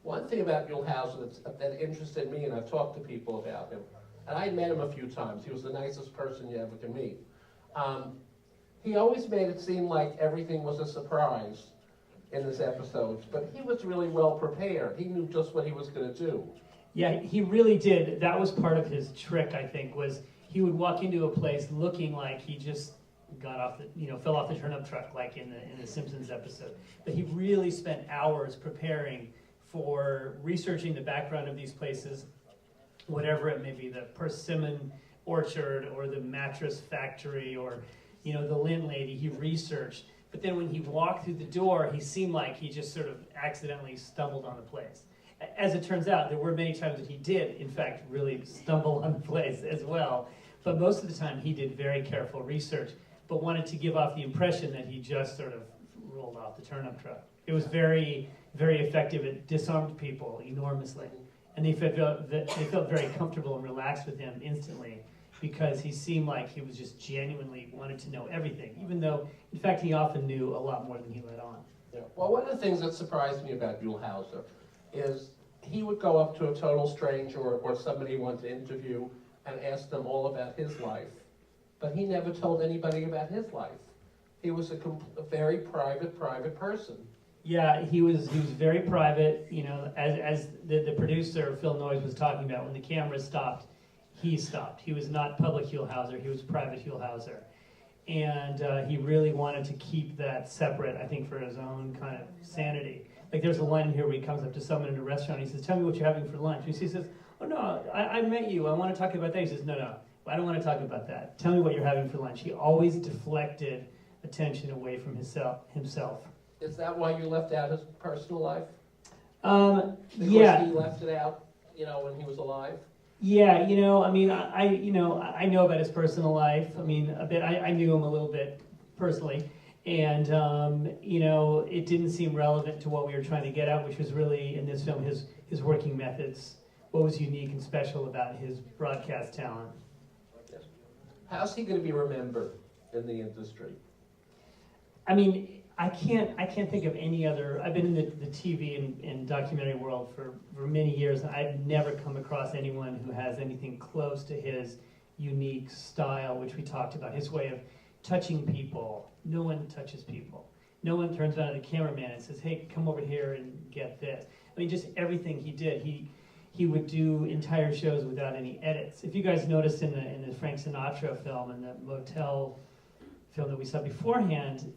One thing about Huell Howser that interested me, and I've talked to people about him, and I met him a few times. He was the nicest person you ever can meet. He always made it seem like everything was a surprise in his episodes, but he was really well prepared. He knew just what he was going to do. Yeah, he really did. That was part of his trick, I think, was he would walk into a place looking like he just got off the, fell off the turnip truck, like in the Simpsons episode. But he really spent hours preparing for researching the background of these places, whatever it may be, the persimmon orchard or the mattress factory or, the lint lady. He researched. But then when he walked through the door, he seemed like he just sort of accidentally stumbled on the place. As it turns out, there were many times that he did, in fact, really stumble on the place as well. But most of the time, he did very careful research, but wanted to give off the impression that he just sort of rolled off the turnip truck. It was very, very effective. It disarmed people enormously. And they felt very comfortable and relaxed with him instantly because he seemed like he was just genuinely wanted to know everything, even though, in fact, he often knew a lot more than he let on. Yeah. Well, one of the things that surprised me about Huell Howser is he would go up to a total stranger or somebody he wanted to interview and ask them all about his life. But he never told anybody about his life. He was a very private person. Yeah, he was very private. As the producer, Phil Noyes, was talking about, when the camera stopped, he stopped. He was not public Huell Howser, he was private Huell Howser. And he really wanted to keep that separate, I think, for his own kind of sanity. Like there's a line in here where he comes up to someone in a restaurant, he says, "Tell me what you're having for lunch." And he says, "Oh no, I met you, I want to talk about that." He says, No, I don't want to talk about that. Tell me what you're having for lunch." He always deflected attention away from himself. Is that why you left out his personal life? Yeah. Because he left it out, when he was alive? Yeah, I know about his personal life. I mean, a bit. I knew him a little bit personally, and it didn't seem relevant to what we were trying to get at, which was really in this film his working methods. What was unique and special about his broadcast talent? How's he going to be remembered in the industry? I mean, I can't think of any other. I've been in the TV and documentary world for many years, and I've never come across anyone who has anything close to his unique style, which we talked about, his way of touching people. No one touches people. No one turns around to the cameraman and says, "Hey, come over here and get this." I mean, just everything he did. He would do entire shows without any edits. If you guys noticed in the Frank Sinatra film and the motel film that we saw beforehand,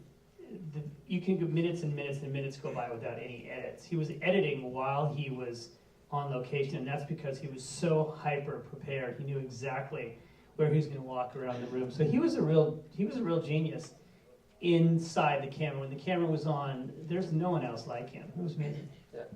you can go minutes and minutes and minutes go by without any edits. He was editing while he was on location, and that's because he was so hyper prepared. He knew exactly where he was going to walk around the room. So he was a real genius inside the camera. When the camera was on, there's no one else like him. It was amazing.